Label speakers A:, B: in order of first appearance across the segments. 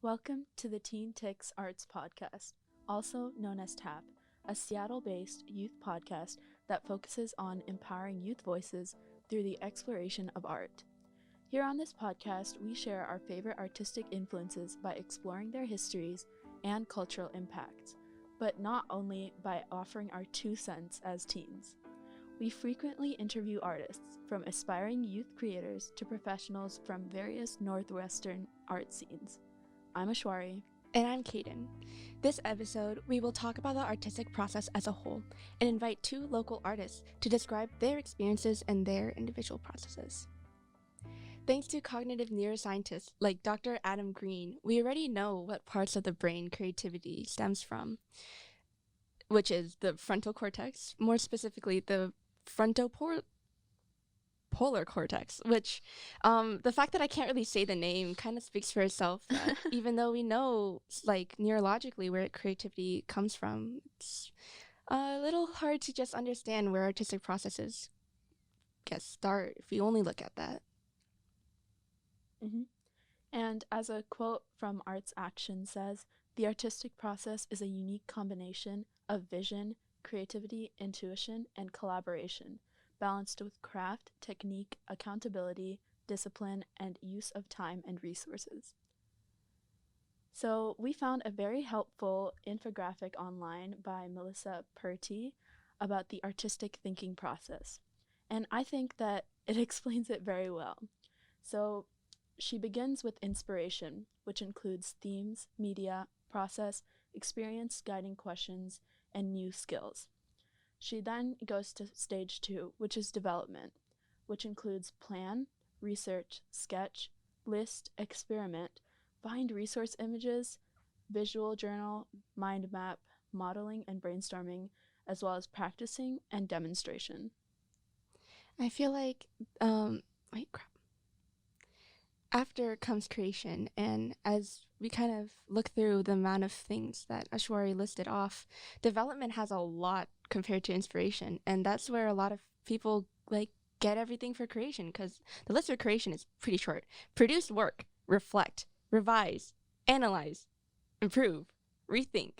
A: Welcome to the Teen Tix Arts Podcast, also known as TAP, a Seattle based youth podcast that focuses on empowering youth voices through the exploration of art. Here on this podcast, we share our favorite artistic influences by exploring their histories and cultural impacts, but not only by offering our 2 cents as teens. We frequently interview artists, from aspiring youth creators to professionals from various Northwestern art scenes. I'm Ashwari.
B: And I'm Kaden. This episode, we will talk about the artistic process as a whole and invite two local artists to describe their experiences and their individual processes. Thanks to cognitive neuroscientists like Dr. Adam Green, we already know what parts of the brain creativity stems from, which is the frontal cortex, more specifically the frontopolar cortex, which the fact that I can't really say the name kind of speaks for itself. That even though we know, like, neurologically where creativity comes from, it's a little hard to just understand where artistic processes get start if we only look at that.
A: And as a quote from Arts Action says, the artistic process is a unique combination of vision, creativity, intuition, and collaboration, balanced with craft, technique, accountability, discipline, and use of time and resources. So we found a very helpful infographic online by Melissa Purty about the artistic thinking process. And I think that it explains it very well. So she begins with inspiration, which includes themes, media, process, experience, guiding questions, and new skills. She then goes to stage 2, which is development, which includes plan, research, sketch, list, experiment, find resource images, visual journal, mind map, modeling and brainstorming, as well as practicing and demonstration.
B: I feel like, after comes creation, and as we kind of look through the amount of things that Ashwari listed off, development has a lot compared to inspiration, and that's where a lot of people get everything for creation, because the list for creation is pretty short. Produce work, reflect, revise, analyze, improve, rethink.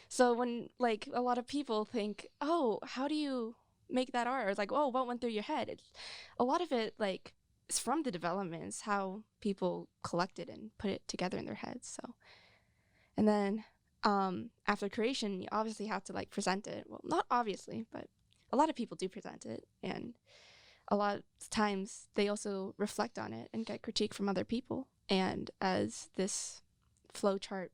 B: So when a lot of people think, oh, how do you make that art? Or it's like, oh, what went through your head? It's a lot of it it's from the developments, how people collect it and put it together in their heads. So, and then after creation, you obviously have to present it. Well, not obviously, but a lot of people do present it, and a lot of times they also reflect on it and get critique from other people. And as this flowchart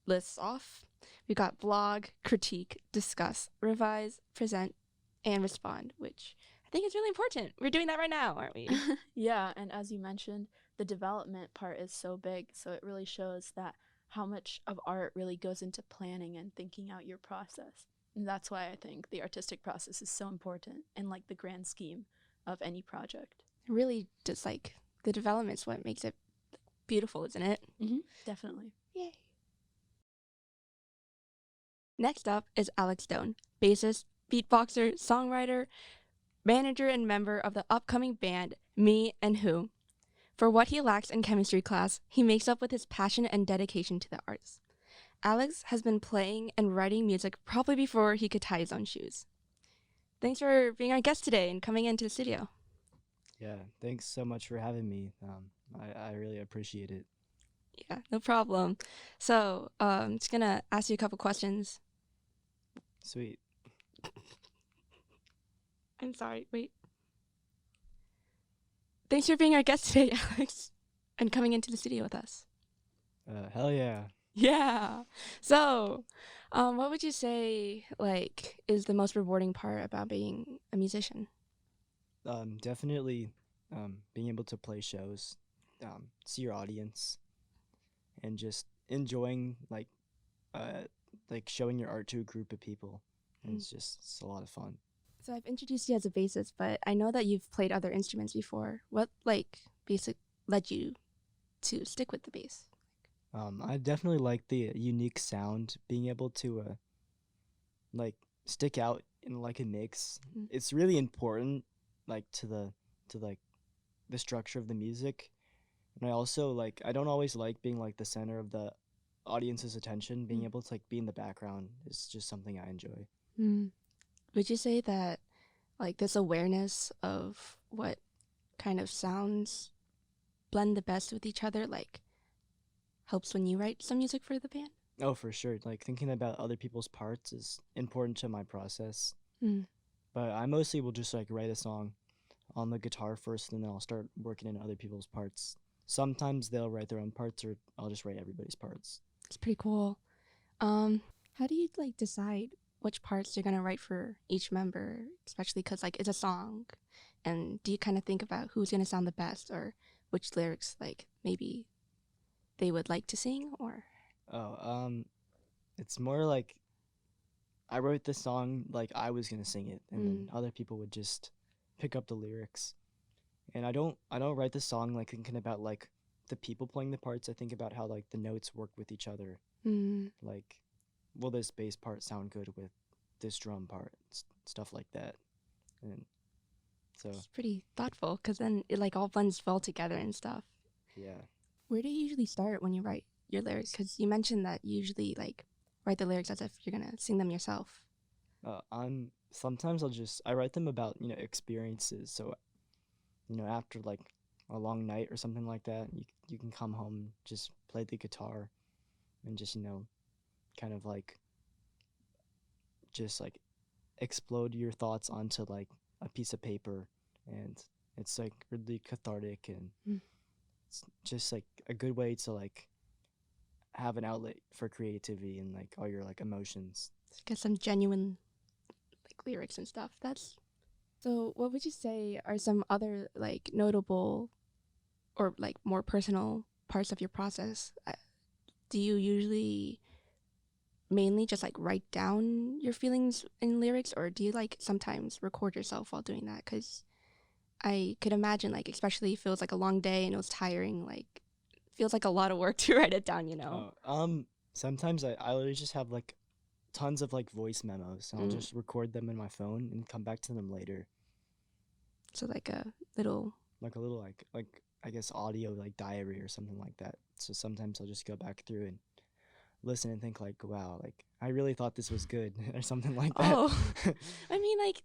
B: lists off, we got blog, critique, discuss, revise, present, and respond, which I think is really important. We're doing that right now, aren't we?
A: Yeah, and as you mentioned, the development part is so big, so it really shows that how much of art really goes into planning and thinking out your process. And that's why I think the artistic process is so important in the grand scheme of any project.
B: Really, just the development's what makes it beautiful, isn't it?
A: Definitely.
B: Yay. Next up is Alex Stone, bassist, beatboxer, songwriter, manager, and member of the upcoming band Me and Who. For what he lacks in chemistry class, he makes up with his passion and dedication to the arts. Alex has been playing and writing music probably before he could tie his own shoes. Thanks for being our guest today and coming into the studio.
C: Yeah, thanks so much for having me. I really appreciate it.
B: Yeah, no problem. So, I'm just gonna ask you a couple questions.
C: Sweet.
B: I'm sorry, wait. Thanks for being our guest today, Alex, and coming into the studio with us.
C: Hell yeah.
B: Yeah. So, what would you say is the most rewarding part about being a musician?
C: Definitely being able to play shows, see your audience, and just enjoying showing your art to a group of people. And it's a lot of fun.
B: So I've introduced you as a bassist, but I know that you've played other instruments before. What basic led you to stick with the bass?
C: I definitely like the unique sound, being able to stick out in a mix. It's really important to the structure of the music. And I also I don't always like being the center of the audience's attention, being able to like be in the background is just something I enjoy.
B: Mm. Would you say that like this awareness of what kind of sounds blend the best with each other like helps when you write some music for the band?
C: Oh, for sure. Like thinking about other people's parts is important to my process.
B: Mm.
C: But I mostly will just like write a song on the guitar first, and then I'll start working in other people's parts. Sometimes they'll write their own parts, or I'll just write everybody's parts.
B: It's pretty cool. How do you like decide which parts you're gonna write for each member, especially because like it's a song, and do you kind of think about who's gonna sound the best or which lyrics like maybe they would like to sing or?
C: Oh, it's more like I wrote this song like I was gonna sing it, and then other people would just pick up the lyrics. And I don't write the song like thinking about like the people playing the parts. I think about how like the notes work with each other. Like, will this bass part sound good with this drum part? Stuff like that. And so
B: It's pretty thoughtful because then it like all blends well together and stuff.
C: yeah.
B: Where do you usually start when you write your lyrics? Because you mentioned that you usually like write the lyrics as if you're gonna sing them yourself.
C: Sometimes I write them about experiences. So after like a long night or something like that, you can come home, just play the guitar, and just kind of like just like explode your thoughts onto like a piece of paper, and it's like really cathartic, and it's just like a good way to like have an outlet for creativity and like all your like emotions.
B: Get some genuine like lyrics and stuff. That's so. What would you say are some other like notable or like more personal parts of your process? Do you usually mainly just like write down your feelings in lyrics, or do you like sometimes record yourself while doing that? Because I could imagine like especially if it was like a long day and it was tiring, like feels like a lot of work to write it down, you know?
C: Sometimes I literally just have like tons of like voice memos, and I'll just record them in my phone and come back to them later.
B: So like a little
C: like I guess audio like diary or something like that. So sometimes I'll just go back through and listen and think like, wow, like I really thought this was good or something like that.
B: Oh, I mean, like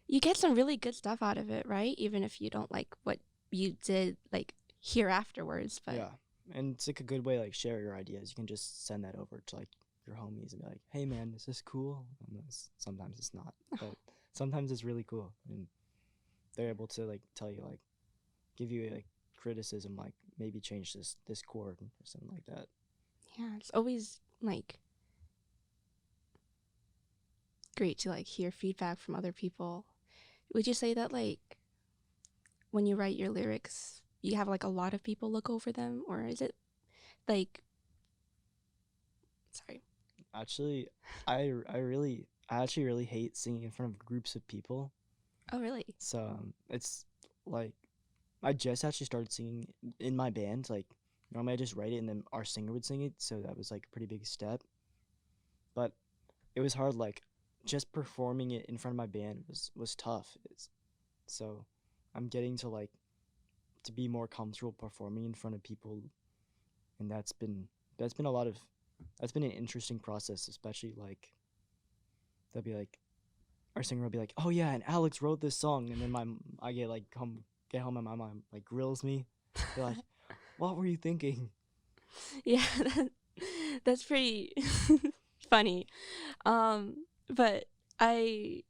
B: you get some really good stuff out of it, right? Even if you don't like what you did like hear afterwards, but
C: yeah, and it's like a good way like share your ideas. You can just send that over to like your homies and be like, hey man, is this cool? And sometimes it's not, but sometimes it's really cool, and they're able to like tell you like give you like criticism, like maybe change this chord or something like that.
B: yeah, it's always like great to like hear feedback from other people. Would you say that like when you write your lyrics, you have like a lot of people look over them, or is it like sorry.
C: Actually, I actually really hate singing in front of groups of people.
B: Oh, really?
C: So it's like I just actually started singing in my band. Like normally I just write it and then our singer would sing it, so that was like a pretty big step. But it was hard. Like just performing it in front of my band was tough. So I'm getting to like to be more comfortable performing in front of people, and that's been an interesting process, especially like they'll be like our singer will be like, oh yeah, and Alex wrote this song, and then I get home and my mom like grills me. They're like, what were you thinking?
B: Yeah, that's pretty funny. But I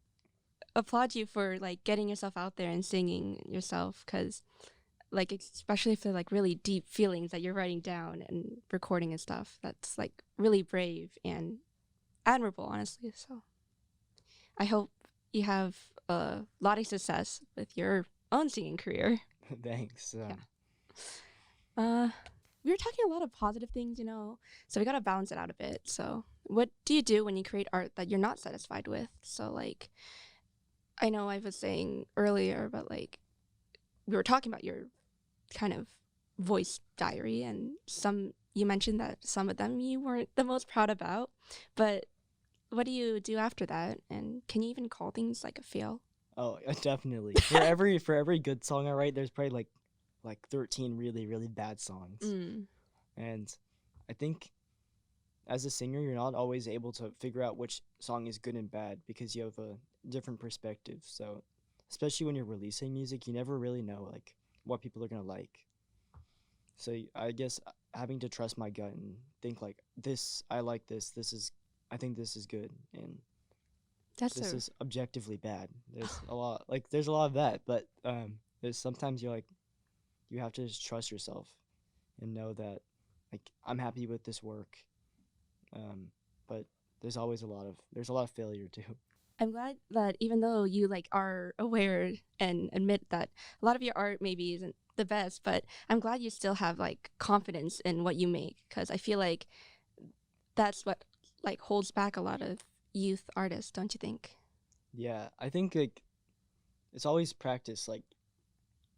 B: applaud you for like getting yourself out there and singing yourself, because like especially if they're like really deep feelings that you're writing down and recording and stuff, that's like really brave and admirable, honestly. So I hope you have a lot of success with your own singing career.
C: Thanks.
B: We were talking a lot of positive things, so we gotta balance it out a bit. So what do you do when you create art that you're not satisfied with? So like I know I was saying earlier, but like we were talking about your kind of voice diary, and you mentioned that some of them you weren't the most proud about, but what do you do after that, and can you even call things like a fail?
C: Oh, definitely. For every good song I write, there's probably like 13 really really bad songs. And I think as a singer, you're not always able to figure out which song is good and bad because you have a different perspective. So, especially when you're releasing music, you never really know like what people are gonna like. So I guess having to trust my gut and think like this, I like this. This is, I think this is good, and
B: That's
C: this
B: a
C: is objectively bad. There's a lot like there's a lot of that, but there's sometimes you're like you have to just trust yourself and know that like I'm happy with this work. But there's a lot of failure too.
B: I'm glad that even though you like are aware and admit that a lot of your art maybe isn't the best, but I'm glad you still have like confidence in what you make, because I feel like that's what like holds back a lot of youth artists, don't you think?
C: Yeah, I think like it's always practice. Like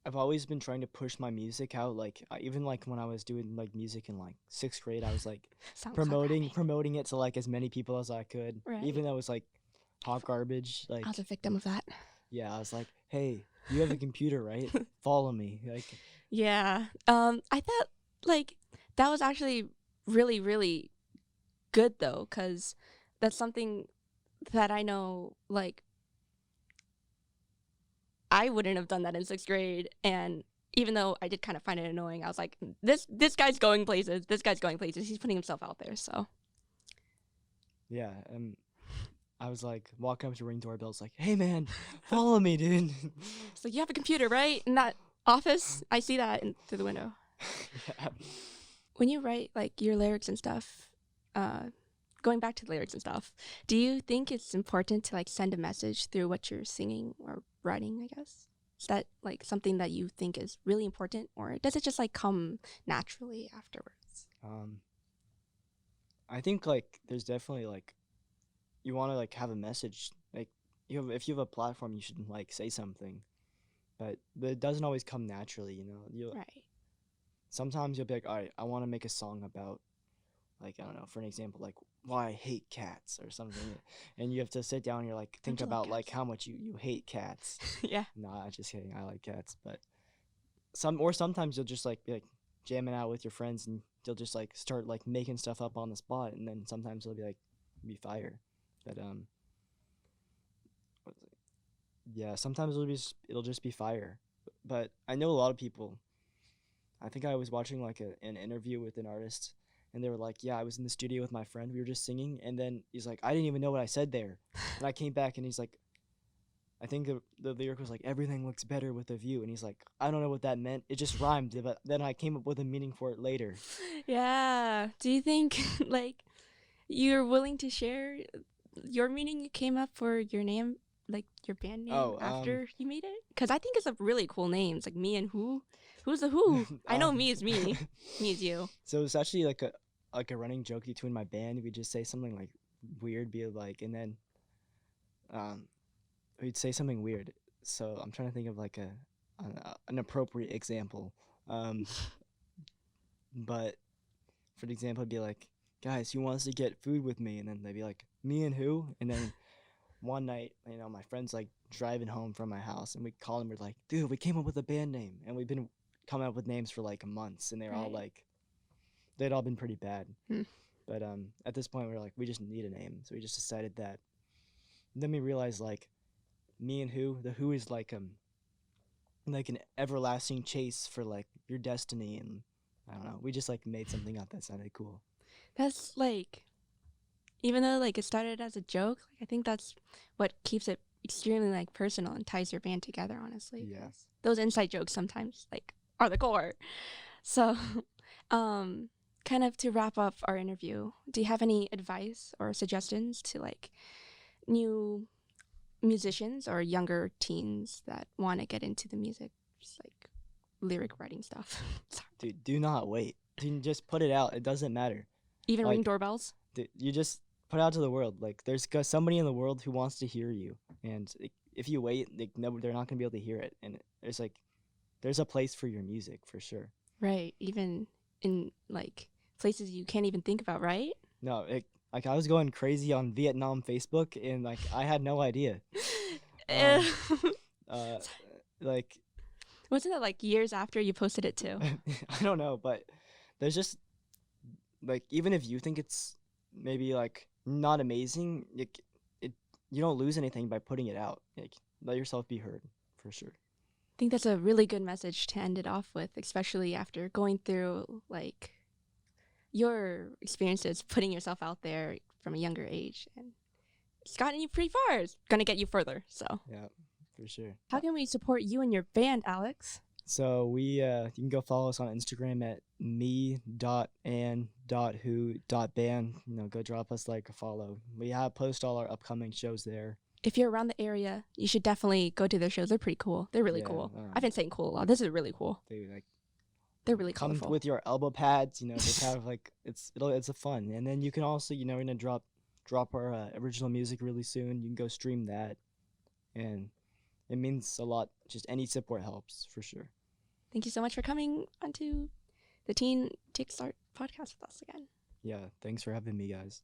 C: I've always been trying to push my music out. Like even like when I was doing like music in like sixth grade, I was like
B: SoundCloud
C: promoting it to like as many people as I could,
B: Right.
C: even though it was like hot garbage. Like
B: I was a victim of that.
C: yeah, I was like, hey, you have a computer, right? Follow me. Like
B: Yeah. I thought like that was actually really, really good though, because that's something that I know like I wouldn't have done that in sixth grade. And even though I did kind of find it annoying, I was like, this guy's going places. This guy's going places. He's putting himself out there. So
C: yeah, I was like walking up to ring doorbells, like, hey man, follow me, dude.
B: it's like, you have a computer, right? In that office, I see that through the window.
C: Yeah.
B: When you write like your lyrics and stuff, going back to the lyrics and stuff, do you think it's important to like send a message through what you're singing or writing, I guess? Is that like something that you think is really important, or does it just like come naturally afterwards?
C: I think like there's definitely like you want to like have a message. Like if you have a platform, you should like say something, but it doesn't always come naturally. You
B: Right.
C: sometimes you'll be like, all right, I want to make a song about like I don't know, for an example, like why I hate cats or something, and you have to sit down and you're like think
B: you like
C: about like
B: cats?
C: how much you hate cats.
B: Yeah.
C: Nah, just kidding. I like cats, but sometimes you'll just like be like jamming out with your friends and you'll just like start like making stuff up on the spot, and then sometimes it'll be like be fire. But what is it? Yeah, sometimes it'll just be fire. But I know a lot of people. I think I was watching like an interview with an artist, and they were like, "Yeah, I was in the studio with my friend. We were just singing, and then he's like, I didn't even know what I said there." And I came back, and he's like, I think the lyric was like, "Everything looks better with a view," and he's like, I don't know what that meant. It just rhymed, but then I came up with a meaning for it later.
B: Yeah. Do you think like you're willing to share your meaning you came up for your name, like your band name,
C: Oh,
B: after you made it? Because I think it's a really cool name. It's like me and who? Who's the who? I know me is me. Me is you.
C: So it's actually like a running joke between my band. We just say something like weird, be like, and then um we'd say something weird. So I'm trying to think of like an appropriate example. Um, but for the example, it'd be like, guys, who wants to get food with me? And then they'd be like, me and who? And then one night, my friend's like driving home from my house, and we called him. We're like, dude, we came up with a band name, and we've been coming up with names for like months, and they're all
B: Right.
C: like, they'd all been pretty bad.
B: Hmm.
C: But at this point, we were like, we just need a name, so we just decided that. And then we realized like, me and who, the who is like an everlasting chase for like your destiny, and I don't know. We just like made something up that sounded cool.
B: That's like, even though like it started as a joke, like I think that's what keeps it extremely like personal and ties your band together, honestly.
C: Yeah.
B: 'Cause those inside jokes sometimes like are the core. So, kind of to wrap up our interview, do you have any advice or suggestions to like new musicians or younger teens that want to get into the music, just like lyric writing stuff? Sorry.
C: Dude, do not wait. Dude, just put it out. It doesn't matter.
B: Even ring
C: Like-
B: doorbells?
C: Dude, you just put it out to the world. Like there's somebody in the world who wants to hear you, and if you wait, like no, they're not gonna be able to hear it. And there's a place for your music for sure.
B: Right. Even in like places you can't even think about, right?
C: No, like I was going crazy on Vietnam Facebook, and like I had no idea. Like
B: Wasn't it like years after you posted it too?
C: I don't know, but there's just like even if you think it's maybe like not amazing, it you don't lose anything by putting it out. Like, let yourself be heard, for sure.
B: I think that's a really good message to end it off with, especially after going through like your experiences, putting yourself out there from a younger age, and it's gotten you pretty far. It's gonna get you further. So,
C: Yeah, for sure.
B: how can we support you and your band, Alex?
C: So you can go follow us on Instagram at me.and.who.band. Go drop us like a follow. We have post all our upcoming shows there.
B: If you're around the area, you should definitely go to their shows. They're pretty cool. They're really
C: Yeah,
B: cool. I've been saying cool a lot. This is really cool. They're really
C: come
B: colorful.
C: with your elbow pads. Just have like it's a fun. And then you can also we're gonna drop our original music really soon. You can go stream that, and it means a lot. Just any support helps, for sure.
B: Thank you so much for coming onto the Teen Kickstart podcast with us again.
C: Yeah, thanks for having me, guys.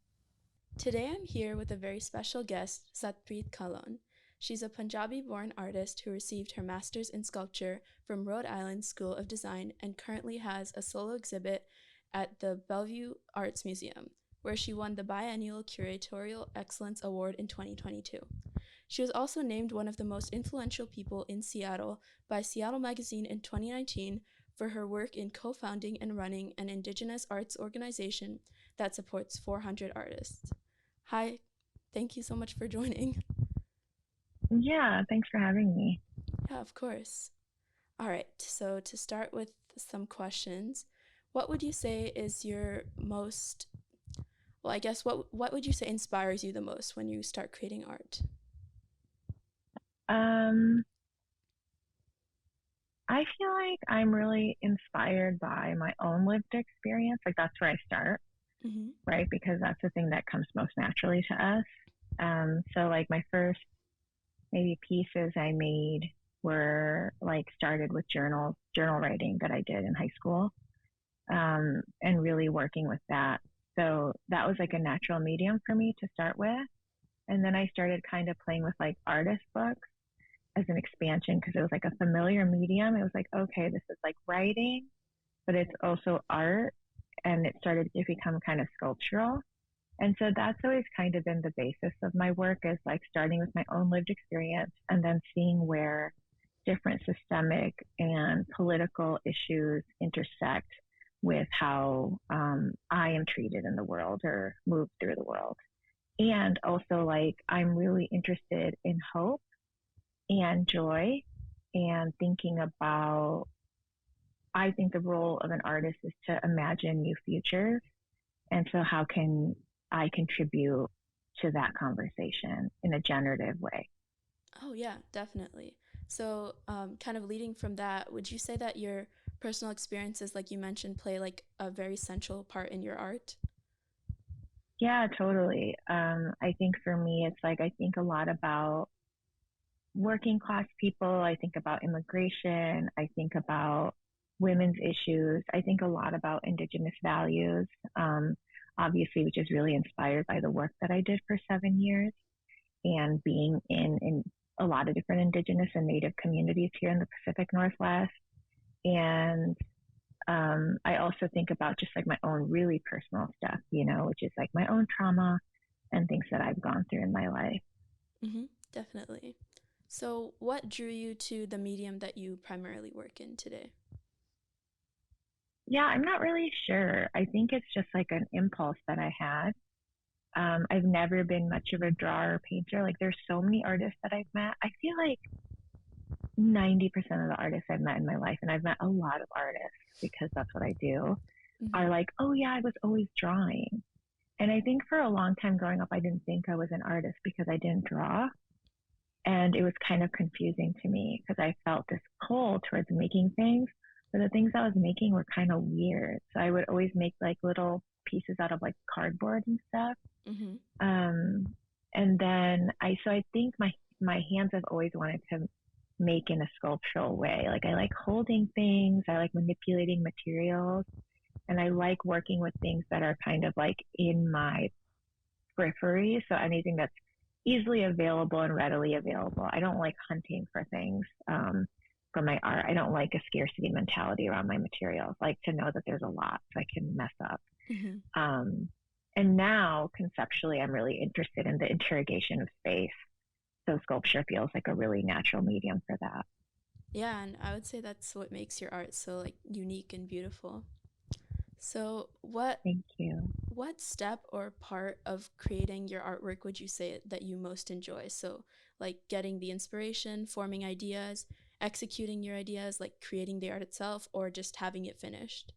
A: Today I'm here with a very special guest, Satpreet Kahlon. She's a Punjabi-born artist who received her master's in sculpture from Rhode Island School of Design and currently has a solo exhibit at the Bellevue Arts Museum, where she won the Biennial Curatorial Excellence Award in 2022. She was also named one of the most influential people in Seattle by Seattle Magazine in 2019 for her work in co-founding and running an Indigenous arts organization that supports 400 artists. Hi, thank you so much for joining.
D: Yeah, thanks for having me.
A: Yeah, of course. All right, so to start with some questions, what would you say is your most, well, I guess, what would you say inspires you the most when you start creating art?
D: I feel like I'm really inspired by my own lived experience. Like, that's where I start, right? Because that's the thing that comes most naturally to us. So like my first maybe pieces I made were like started with journal writing that I did in high school, and really working with that. So that was like a natural medium for me to start with. And then I started kind of playing with like artist books as an expansion because it was like a familiar medium. It was like, okay, this is like writing, but it's also art. And it started to become kind of sculptural. And so that's always kind of been the basis of my work, is like starting with my own lived experience and then seeing where different systemic and political issues intersect with how I am treated in the world or move through the world. And also, like, I'm really interested in hope and joy and thinking about, I think the role of an artist is to imagine new futures. And so how can I contribute to that conversation in a generative way?
A: Oh, yeah, definitely. So kind of leading from that, would you say that your personal experiences, like you mentioned, play like a very central part in your art?
D: Yeah, totally. I think for me, it's like I think a lot about working class people. I think about immigration. I think about women's issues. I think a lot about Indigenous values, obviously, which is really inspired by the work that I did for 7 years and being in a lot of different Indigenous and Native communities here in the Pacific Northwest. And I also think about just like my own really personal stuff, which is like my own trauma and things that I've gone through in my life.
A: Definitely. So what drew you to the medium that you primarily work in today?
D: Yeah, I'm not really sure. I think it's just like an impulse that I had. I've never been much of a drawer or painter. Like, there's so many artists that I've met. I feel like 90% of the artists I've met in my life, and I've met a lot of artists because that's what I do, are like, oh yeah, I was always drawing. And I think for a long time growing up, I didn't think I was an artist because I didn't draw. And it was kind of confusing to me because I felt this pull towards making things, but the things I was making were kind of weird. So I would always make like little pieces out of like cardboard and stuff. And then I think my hands have always wanted to make in a sculptural way. Like, I like holding things, I like manipulating materials, and I like working with things that are kind of like in my periphery. So anything that's easily available and readily available. I don't like hunting for things for my art. I don't like a scarcity mentality around my materials. I like to know that there's a lot so I can mess up. And now conceptually, I'm really interested in the interrogation of space. So sculpture feels like a really natural medium for that.
A: Yeah, and I would say that's what makes your art so like unique and beautiful. So
D: Thank you.
A: what step or part of creating your artwork would you say that you most enjoy? So like getting the inspiration, forming ideas, executing your ideas, like creating the art itself, or just having it finished?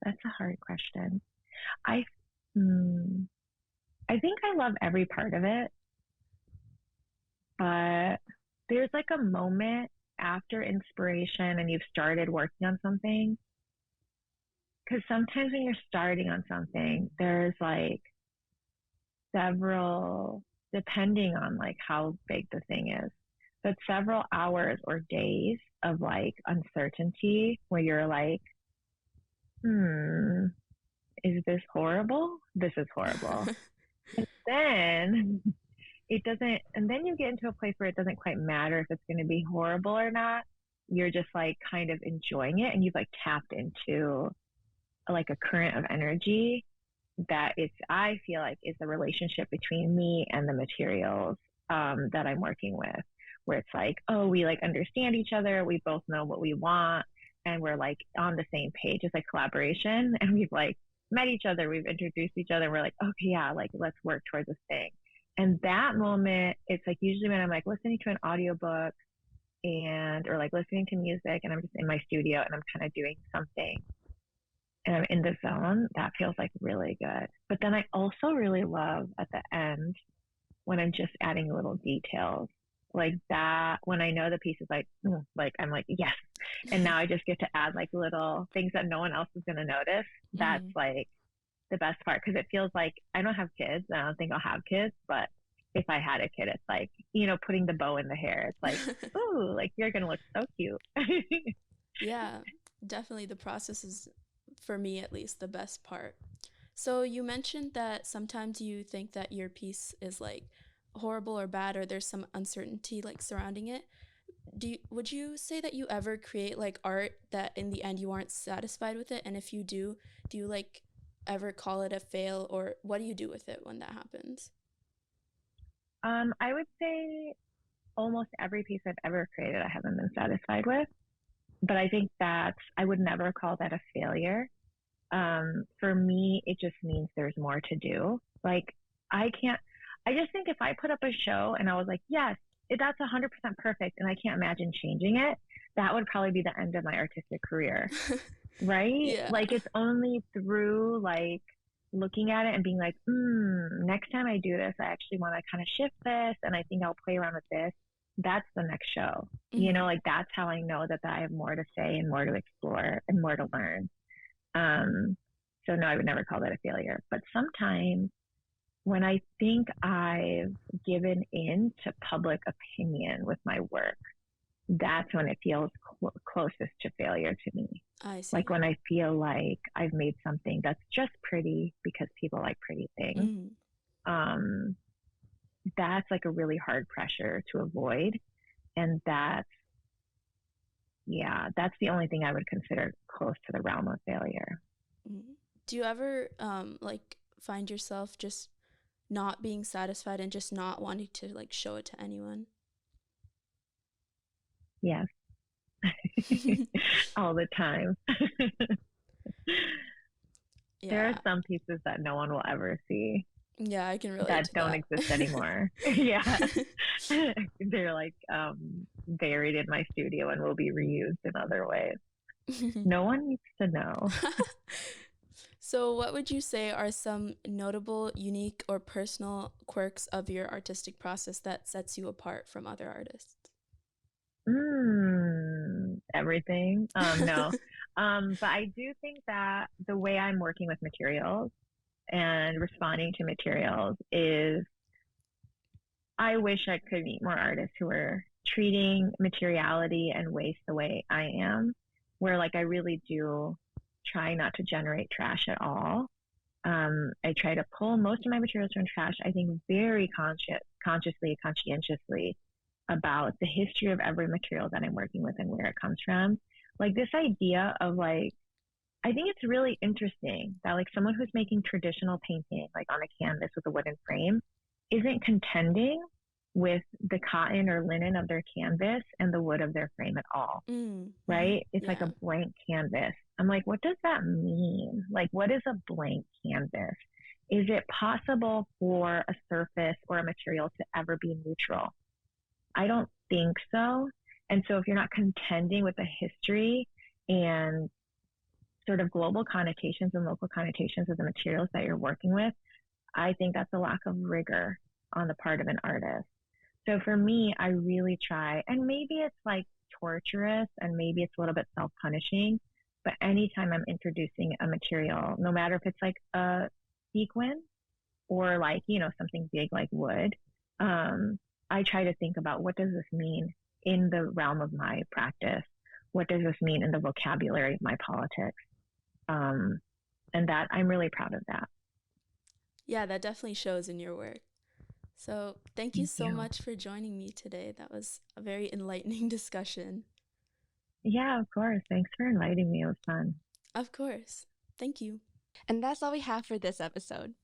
D: That's a hard question. I hmm, I think I love every part of it, but there's like a moment after inspiration and you've started working on something. Because sometimes when you're starting on something, there's like several, depending on like how big the thing is, but several hours or days of like uncertainty where you're like, is this horrible? This is horrible. And then it doesn't, and then you get into a place where it doesn't quite matter if it's going to be horrible or not. You're just like kind of enjoying it, and you've like tapped into like a current of energy that I feel like is the relationship between me and the materials that I'm working with, where it's like, oh, we like understand each other, we both know what we want, and we're like on the same page. It's like collaboration, and we've like met each other, we've introduced each other, we're like, okay, yeah, like let's work towards this thing. And that moment, it's like usually when I'm like listening to an audiobook and or like listening to music and I'm just in my studio and I'm kind of doing something and I'm in the zone, that feels like really good. But then I also really love at the end when I'm just adding little details like that. When I know the piece is like I'm like, yes. And now I just get to add like little things that no one else is going to notice. That's like the best part because it feels like I don't have kids. I don't think I'll have kids, but if I had a kid, it's like, you know, putting the bow in the hair. It's like, ooh, like you're going to look so cute.
A: Yeah, definitely the process is, for me at least, the best part. So you mentioned that sometimes you think that your piece is like horrible or bad or there's some uncertainty like surrounding it. Would you say that you ever create like art that in the end you aren't satisfied with it? And if you do you like ever call it a fail, or what do you do with it when that happens?
D: I would say almost every piece I've ever created I haven't been satisfied with, but I think that I would never call that a failure. For me, it just means there's more to do. Like I just think if I put up a show and I was like, yes, that's 100% perfect and I can't imagine changing it, that would probably be the end of my artistic career. Right?
A: Yeah.
D: Like it's only through like looking at it and being like, next time I do this, I actually want to kind of shift this and I think I'll play around with this. That's the next show. You know, like that's how I know that I have more to say and more to explore and more to learn. So no, I would never call that a failure. But sometimes when I think I've given in to public opinion with my work, that's when it feels closest to failure to me.
A: I see.
D: Like when I feel like I've made something that's just pretty because people like pretty things. That's like a really hard pressure to avoid. And that's the only thing I would consider close to the realm of failure.
A: Do you ever like find yourself just not being satisfied and just not wanting to like show it to anyone?
D: Yes. All the time. There are some pieces that no one will ever see.
A: Yeah, I can relate
D: that
A: to
D: don't
A: that.
D: exist anymore. Yeah. They're like buried in my studio and will be reused in other ways. No one needs to know.
A: So what would you say are some notable, unique, or personal quirks of your artistic process that sets you apart from other artists?
D: Everything. No. But I do think that the way I'm working with materials and responding to materials is, I wish I could meet more artists who are treating materiality and waste the way I am, where like I really do try not to generate trash at all. I try to pull most of my materials from trash. I think very conscientiously about the history of every material that I'm working with and where it comes from. Like this idea of like I think it's really interesting that like someone who's making traditional painting, like on a canvas with a wooden frame, isn't contending with the cotton or linen of their canvas and the wood of their frame at all. Right? It's like a blank canvas. I'm like, what does that mean? Like, what is a blank canvas? Is it possible for a surface or a material to ever be neutral? I don't think so. And so if you're not contending with the history and sort of global connotations and local connotations of the materials that you're working with, I think that's a lack of rigor on the part of an artist. So for me, I really try, and maybe it's like torturous and maybe it's a little bit self-punishing, but anytime I'm introducing a material, no matter if it's like a sequin or like, you know, something big like wood, I try to think about what does this mean in the realm of my practice? What does this mean in the vocabulary of my politics? And that I'm really proud of that.
A: Yeah, that definitely shows in your work. So thank you so much for joining me today. That was a very enlightening discussion.
D: Yeah, of course. Thanks for inviting me. It was fun.
A: Of course. Thank you.
B: And that's all we have for this episode.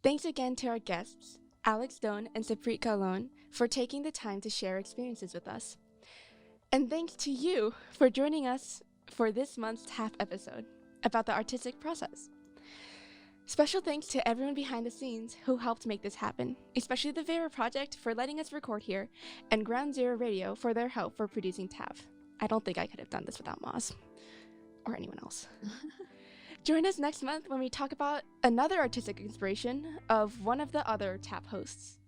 B: Thanks again to our guests, Alex Doan and Satpreet Kahlon, for taking the time to share experiences with us. And thanks to you for joining us for this month's TAF episode about the artistic process. Special thanks to everyone behind the scenes who helped make this happen, especially the Vera Project for letting us record here, and Ground Zero Radio for their help for producing TAF. I don't think I could have done this without Moz, or anyone else. Join us next month when we talk about another artistic inspiration of one of the other TAF hosts.